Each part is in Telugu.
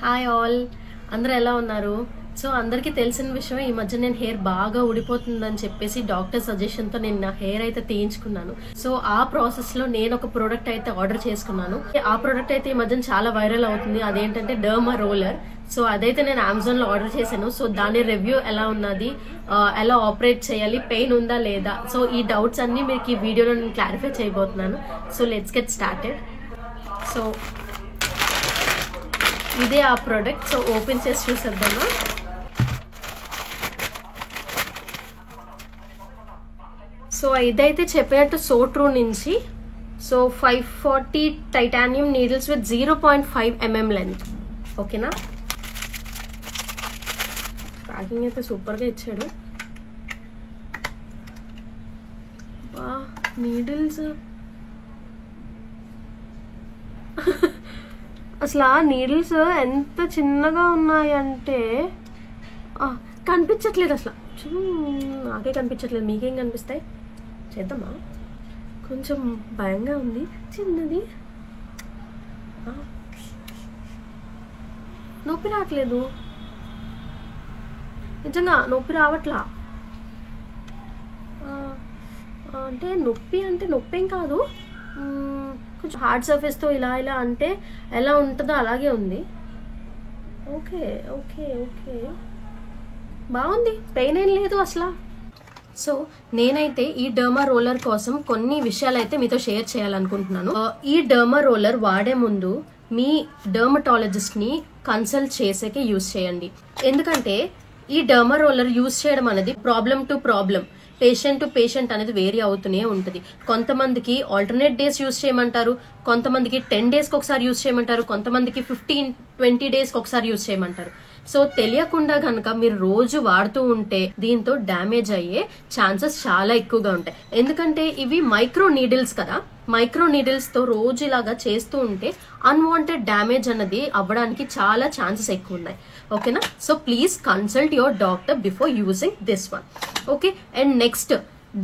హాయ్ ఆల్, అందరూ ఎలా ఉన్నారు? సో అందరికీ తెలిసిన విషయం, ఈ మధ్య నేను హెయిర్ బాగా ఊడిపోతుందని చెప్పేసి డాక్టర్ సజెషన్తో నేను నా హెయిర్ అయితే తీయించుకున్నాను. సో ఆ ప్రాసెస్లో నేను ఒక ప్రోడక్ట్ అయితే ఆర్డర్ చేసుకున్నాను. ఆ ప్రోడక్ట్ అయితే ఈ మధ్యన చాలా వైరల్ అవుతుంది. అదేంటంటే డర్మా రోలర్. సో అదైతే నేను అమెజాన్లో ఆర్డర్ చేశాను. సో దాని రివ్యూ ఎలా ఉన్నది, ఎలా ఆపరేట్ చేయాలి, పెయిన్ ఉందా లేదా, సో ఈ డౌట్స్ అన్ని మీకు ఈ వీడియోలో నేను క్లారిఫై చేయబోతున్నాను. So let's get started. So ఇదే ఆ ప్రోడక్ట్. సో ఓపెన్ చేసి చూసేద్దామా. సో ఇదైతే చెప్పినట్టు సోట్రూ నుంచి. So 540 titanium needles with 0.5 mm length. ఓకేనా, ప్యాకింగ్ అయితే సూపర్గా ఇచ్చాడు. నీడిల్స్ అసలు ఆ నీడిల్స్ ఎంత చిన్నగా ఉన్నాయంటే కనిపించట్లేదు. అసలు నాకే కనిపించట్లేదు, మీకేం కనిపిస్తాయి? చేద్దామా? కొంచెం భయంగా ఉంది. చిన్నది, నొప్పి రావట్లేదు, నిజంగా నొప్పి రావట్లా. అంటే నొప్పి ఏం కాదు, కొంచెం హార్డ్ సర్ఫేస్తో ఇలా ఇలా అంటే ఎలా ఉంటుందో అలాగే ఉంది. ఓకే ఓకే ఓకే, బాగుంది, పెయిన్ ఏం లేదు అసలు. సో నేనైతే ఈ డర్మా రోలర్ కోసం కొన్ని విషయాలు అయితే మీతో షేర్ చేయాలనుకుంటున్నాను. ఈ డర్మా రోలర్ వాడే ముందు మీ డర్మటాలజిస్ట్ ని కన్సల్ట్ చేసేకే యూజ్ చేయండి. ఎందుకంటే ఈ డర్మా రోలర్ యూజ్ చేయడం అనేది problem to problem, patient to patient అనేది వేరీ అవుతూనే ఉంటుంది. కొంతమందికి ఆల్టర్నేట్ డేస్ యూజ్ చేయమంటారు, కొంతమందికి 10 డేస్కి ఒకసారి యూజ్ చేయమంటారు, కొంతమందికి 15-20 డేస్కి ఒకసారి యూజ్ చేయమంటారు. సో తెలియకుండా కనుక మీరు రోజు వాడుతూ ఉంటే దీంతో డ్యామేజ్ అయ్యే ఛాన్సెస్ చాలా ఎక్కువగా ఉంటాయి. ఎందుకంటే ఇవి మైక్రో నీడిల్స్ కదా, మైక్రో నీడిల్స్ తో రోజు ఇలాగా చేస్తూ ఉంటే అన్వాంటెడ్ డ్యామేజ్ అన్నది అవ్వడానికి చాలా ఛాన్సెస్ ఎక్కువ ఉన్నాయి. ఓకేనా, so please consult your doctor before using this one. Okay, and next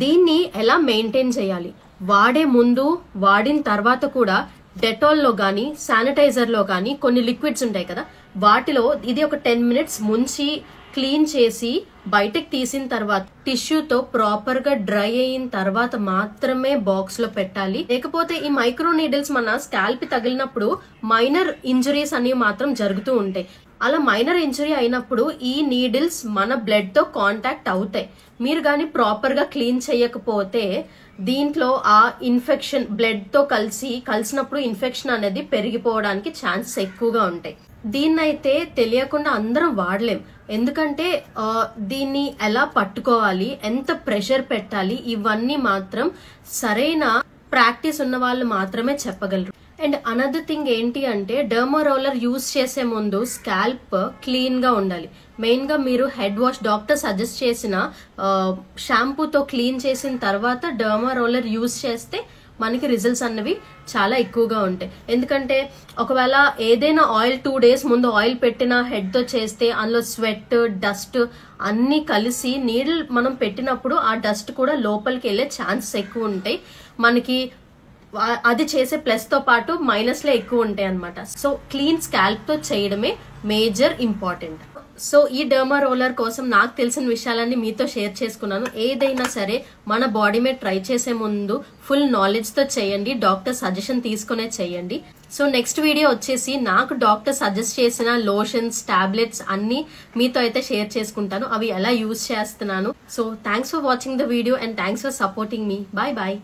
దీన్ని ఎలా మెయింటైన్ చేయాలి? వాడే ముందు, వాడిన తర్వాత కూడా డెటాల్లో కానీ శానిటైజర్లో కానీ కొన్ని లిక్విడ్స్ ఉంటాయి కదా, వాటిలో ఇది ఒక 10 minutes ముంచి క్లీన్ చేసి బయటకు తీసిన తర్వాత టిష్యూతో ప్రాపర్ గా డ్రై అయిన తర్వాత మాత్రమే బాక్స్ లో పెట్టాలి. లేకపోతే ఈ మైక్రో నీడిల్స్ మన స్కాల్ప్ తగిలినప్పుడు మైనర్ ఇంజరీస్ అనేవి మాత్రం జరుగుతూ ఉంటాయి. అలా మైనర్ ఇంజరీ అయినప్పుడు ఈ నీడిల్స్ మన బ్లడ్ తో కాంటాక్ట్ అవుతాయి. మీరు కానీ ప్రాపర్ గా క్లీన్ చేయకపోతే దీంట్లో ఆ ఇన్ఫెక్షన్ బ్లడ్ తో కలిసినప్పుడు ఇన్ఫెక్షన్ అనేది పెరిగిపోవడానికి ఛాన్సెస్ ఎక్కువగా ఉంటాయి. దీన్నైతే తెలియకుండా అందరం వాడలేం. ఎందుకంటే దీన్ని ఎలా పట్టుకోవాలి, ఎంత ప్రెషర్ పెట్టాలి, ఇవన్నీ మాత్రం సరైన ప్రాక్టీస్ ఉన్న వాళ్ళు మాత్రమే చెప్పగలరు. అండ్ అనదర్ థింగ్ ఏంటి అంటే డర్మా రోలర్ యూజ్ చేసే ముందు స్కాల్ప్ క్లీన్ గా ఉండాలి. మెయిన్ గా మీరు హెడ్ వాష్ డాక్టర్ సజెస్ట్ చేసిన షాంపూతో క్లీన్ చేసిన తర్వాత డర్మా రోలర్ యూజ్ చేస్తే మనకి రిజల్ట్స్ అన్నవి చాలా ఎక్కువగా ఉంటాయి. ఎందుకంటే ఒకవేళ ఏదైనా ఆయిల్ 2 days ముందు ఆయిల్ పెట్టిన హెడ్ తో చేస్తే అందులో స్వెట్, డస్ట్ అన్ని కలిసి నీడిల్ మనం పెట్టినప్పుడు ఆ డస్ట్ కూడా లోపలికి వెళ్ళే ఛాన్సెస్ ఎక్కువ ఉంటాయి. మనకి అది చేసే ప్లస్ తో పాటు మైనస్లే ఎక్కువ ఉంటాయి అన్నమాట. సో క్లీన్ స్కాల్ప్ తో చేయడమే మేజర్ ఇంపార్టెంట్. సో ఈ డర్మా రోలర్ కోసం నాకు తెలిసిన విషయాలన్నీ మీతో షేర్ చేసుకున్నాను. ఏదైనా సరే మన బాడీ మీద ట్రై చేసే ముందు ఫుల్ నాలెడ్జ్ తో చేయండి, డాక్టర్ సజెషన్ తీసుకునే చేయండి. సో నెక్స్ట్ వీడియో వచ్చేసి నాకు డాక్టర్ సజెస్ట్ చేసిన లోషన్స్, టాబ్లెట్స్ అన్ని మీతో అయితే షేర్ చేసుకుంటాను, అవి ఎలా యూజ్ చేస్తున్నాను. So thanks for watching the video and thanks for supporting me. Bye bye.